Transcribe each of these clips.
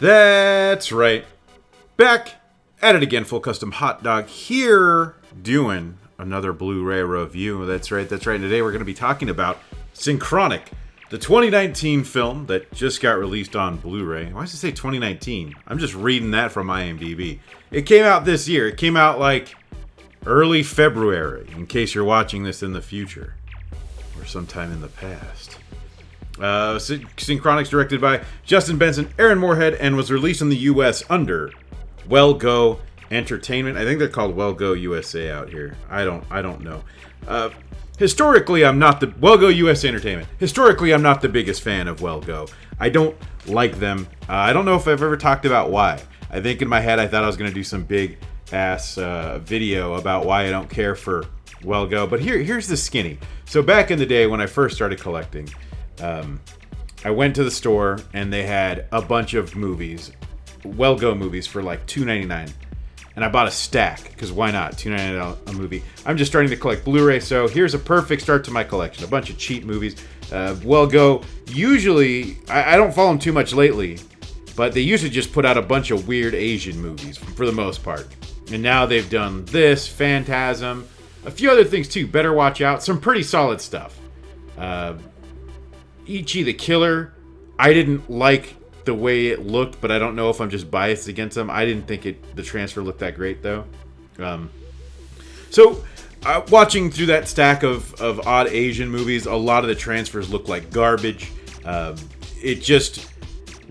That's right. Back at it again, Full Custom Hot Dog here, doing another Blu-ray review. That's right. And today we're going to be talking about Synchronic, the 2019 film that just got released on Blu-ray. Why does it say 2019? I'm just reading that from IMDb. It came out this year. It came out like early February, in case you're watching this in the future or sometime in the past. Synchronic's directed by Justin Benson, Aaron Moorhead, and was released in the U.S. under Well Go Entertainment. I think they're called Well Go USA out here. I don't know. Historically, I'm not the Well Go USA Entertainment. Historically, I'm not the biggest fan of Well Go. I don't like them. I don't know if I've ever talked about why. I think in my head I thought I was going to do some big ass video about why I don't care for Well Go. But here's the skinny. So back in the day when I first started collecting, I went to the store and they had a bunch of movies, Well Go movies, for like $2.99, and I bought a stack because why not? $2.99 a movie. I'm just starting to collect Blu-ray, so here's a perfect start to my collection. A bunch of cheap movies. Well Go usually I don't follow them too much lately, but they usually just put out a bunch of weird Asian movies for the most part. And now they've done this, Phantasm, a few other things too. Better Watch Out, some pretty solid stuff. Ichi the Killer, I didn't like the way it looked, but I don't know if I'm just biased against them. I didn't think the transfer looked that great though. So watching through that stack of odd Asian movies, a lot of the transfers look like garbage. It just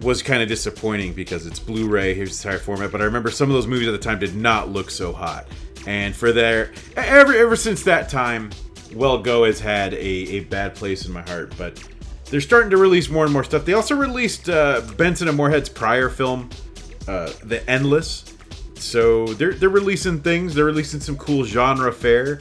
was kind of disappointing because it's Blu-ray, here's the entire format, but I remember some of those movies at the time did not look so hot. And for ever since that time, Well Go has had a bad place in my heart, but they're starting to release more and more stuff. They also released Benson and Moorhead's prior film, The Endless. So they're releasing things. They're releasing some cool genre fare.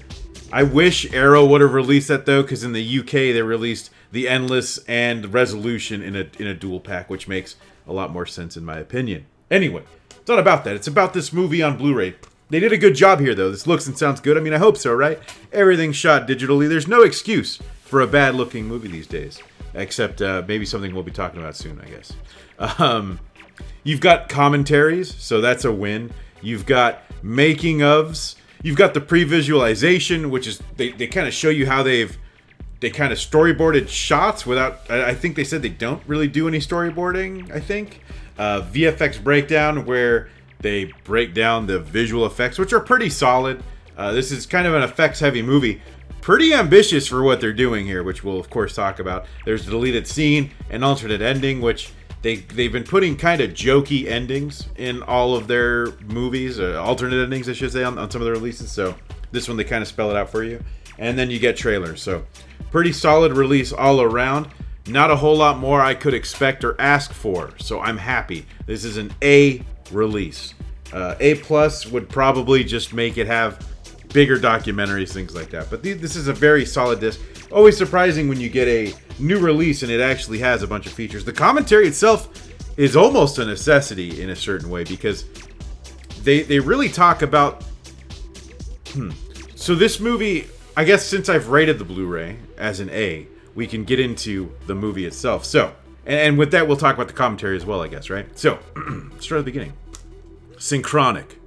I wish Arrow would have released that though, because in the UK they released The Endless and Resolution in a dual pack, which makes a lot more sense in my opinion. Anyway, it's not about that. It's about this movie on Blu-ray. They did a good job here though. This looks and sounds good. I mean, I hope so, right? Everything's shot digitally. There's no excuse for a bad looking movie these days. Except maybe something we'll be talking about soon, I guess. You've got commentaries, so that's a win. You've got making ofs. You've got the pre-visualization, which is they kind of show you how they kind of storyboarded shots without. I think they said they don't really do any storyboarding. I think Vfx Breakdown, where they break down the visual effects, which are pretty solid. This is kind of an effects-heavy movie. Pretty ambitious for what they're doing here, which we'll of course talk about. There's a deleted scene, an alternate ending, which they've been putting kind of jokey endings in all of their movies, alternate endings I should say, on some of the releases. So this one they kind of spell it out for you. And then you get trailers. So pretty solid release all around. Not a whole lot more I could expect or ask for. So I'm happy. This is an A release. A+ would probably just make it have bigger documentaries, things like that. But this is a very solid disc. Always surprising when you get a new release and it actually has a bunch of features. The commentary itself is almost a necessity in a certain way because they really talk about... So this movie, I guess since I've rated the Blu-ray as an A, we can get into the movie itself. So, and with that we'll talk about the commentary as well, I guess, right? So, let's start at the beginning. Synchronic.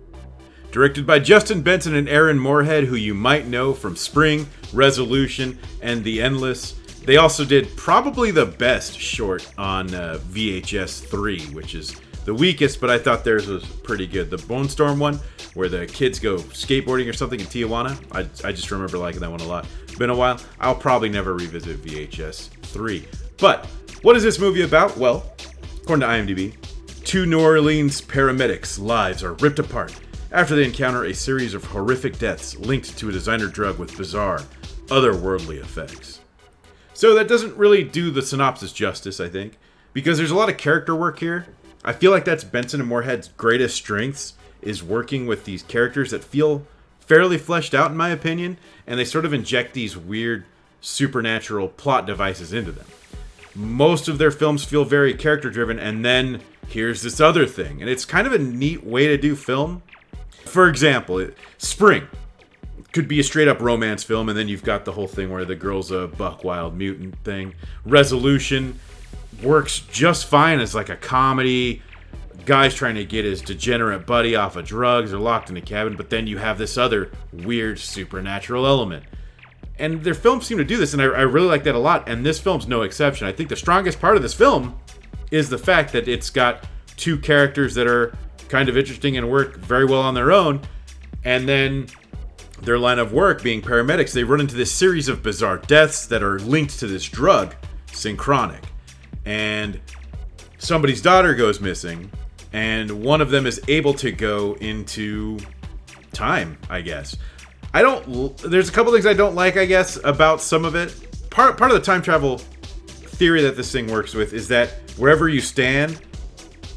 Directed by Justin Benson and Aaron Moorhead, who you might know from Spring, Resolution, and The Endless. They also did probably the best short on VHS 3, which is the weakest, but I thought theirs was pretty good. The Bone Storm one, where the kids go skateboarding or something in Tijuana. I just remember liking that one a lot. Been a while. I'll probably never revisit VHS 3. But what is this movie about? Well, according to IMDb, two New Orleans paramedics' lives are ripped apart after they encounter a series of horrific deaths linked to a designer drug with bizarre, otherworldly effects. So that doesn't really do the synopsis justice, I think, because there's a lot of character work here. I feel like that's Benson and Moorhead's greatest strengths, is working with these characters that feel fairly fleshed out, in my opinion, and they sort of inject these weird, supernatural plot devices into them. Most of their films feel very character-driven, and then here's this other thing, and it's kind of a neat way to do film. For example, Spring could be a straight-up romance film, and then you've got the whole thing where the girl's a buck-wild mutant thing. Resolution works just fine as like a comedy, guy's trying to get his degenerate buddy off of drugs. They're locked in a cabin, but then you have this other weird supernatural element. And their films seem to do this, and I really like that a lot, and this film's no exception. I think the strongest part of this film is the fact that it's got two characters that are kind of interesting and work very well on their own, and then their line of work being paramedics, they run into this series of bizarre deaths that are linked to this drug, Synchronic. And somebody's daughter goes missing, and one of them is able to go into time, I guess. There's a couple things I don't like, I guess, about some of it. Part of the time travel theory that this thing works with is that wherever you stand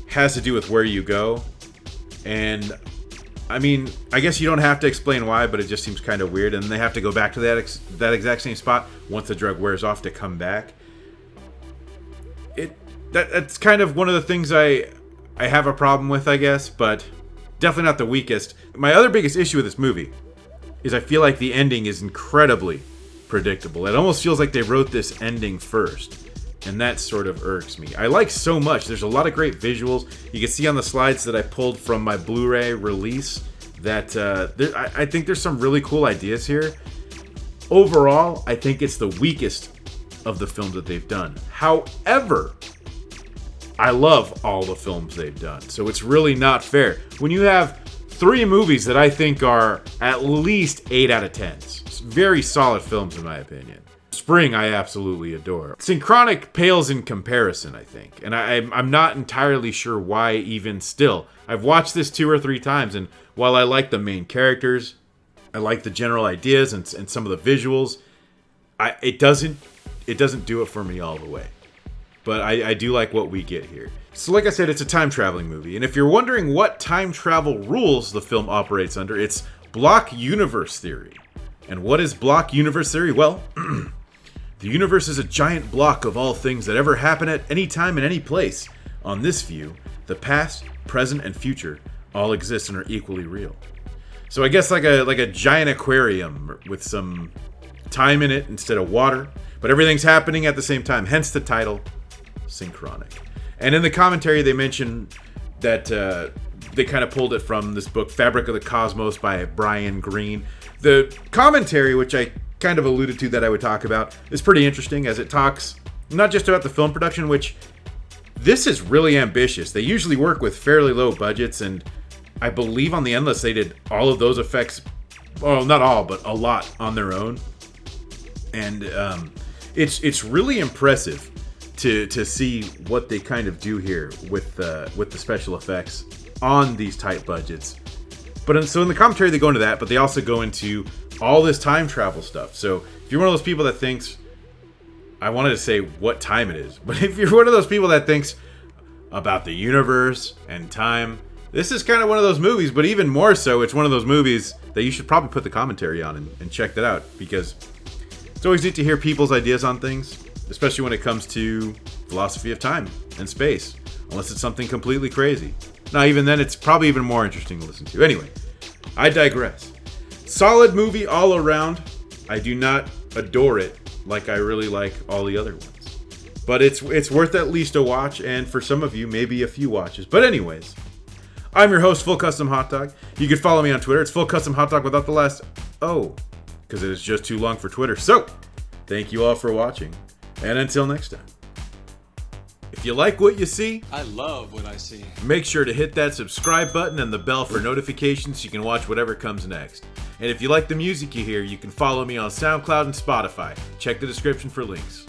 has to do with where you go. And I mean, I guess you don't have to explain why, but it just seems kind of weird. And they have to go back to that exact same spot once the drug wears off to come back. That's kind of one of the things I have a problem with, I guess, but definitely not the weakest. My other biggest issue with this movie is I feel like the ending is incredibly predictable. It almost feels like they wrote this ending first, and that sort of irks me. I like so much. There's a lot of great visuals. You can see on the slides that I pulled from my Blu-ray release that I think there's some really cool ideas here. Overall, I think it's the weakest of the films that they've done. However, I love all the films they've done, so it's really not fair. When you have 3 movies that I think are at least 8 out of 10s. Very solid films, in my opinion. Spring, I absolutely adore. Synchronic pales in comparison, I think. And I'm not entirely sure why even still. I've watched this 2 or 3 times, and while I like the main characters, I like the general ideas and some of the visuals, it doesn't do it for me all the way. But I do like what we get here. So like I said, it's a time-traveling movie. And if you're wondering what time travel rules the film operates under, it's block universe theory. And what is block universe theory? Well, the universe is a giant block of all things that ever happen at any time and any place. On this view, the past, present, and future all exist and are equally real. So I guess like a giant aquarium with some time in it instead of water. But everything's happening at the same time, hence the title, Synchronic. And in the commentary, they mention that they kind of pulled it from this book, Fabric of the Cosmos by Brian Greene. The commentary, which I kind of alluded to that I would talk about, is pretty interesting as it talks not just about the film production, which this is really ambitious. They usually work with fairly low budgets, and I believe on the Endless they did all of those effects, well, not all, but a lot on their own. And it's really impressive to see what they kind of do here with the special effects on these tight budgets. But so in the commentary they go into that, but they also go into all this time travel stuff. So if you're one of those people that thinks, I wanted to say what time it is, but if you're one of those people that thinks about the universe and time, this is kind of one of those movies, but even more so, it's one of those movies that you should probably put the commentary on and check that out, because it's always neat to hear people's ideas on things, especially when it comes to philosophy of time and space, unless it's something completely crazy. Now, even then, it's probably even more interesting to listen to. Anyway, I digress. Solid movie all around. I do not adore it like I really like all the other ones. But it's worth at least a watch, and for some of you, maybe a few watches. But anyways, I'm your host, Full Custom Hot Dog. You can follow me on Twitter. It's Full Custom Hot Dog without the last O, because it is just too long for Twitter. So, thank you all for watching, and until next time. If you like what you see, I love what I see. Make sure to hit that subscribe button and the bell for notifications so you can watch whatever comes next. And if you like the music you hear, you can follow me on SoundCloud and Spotify. Check the description for links.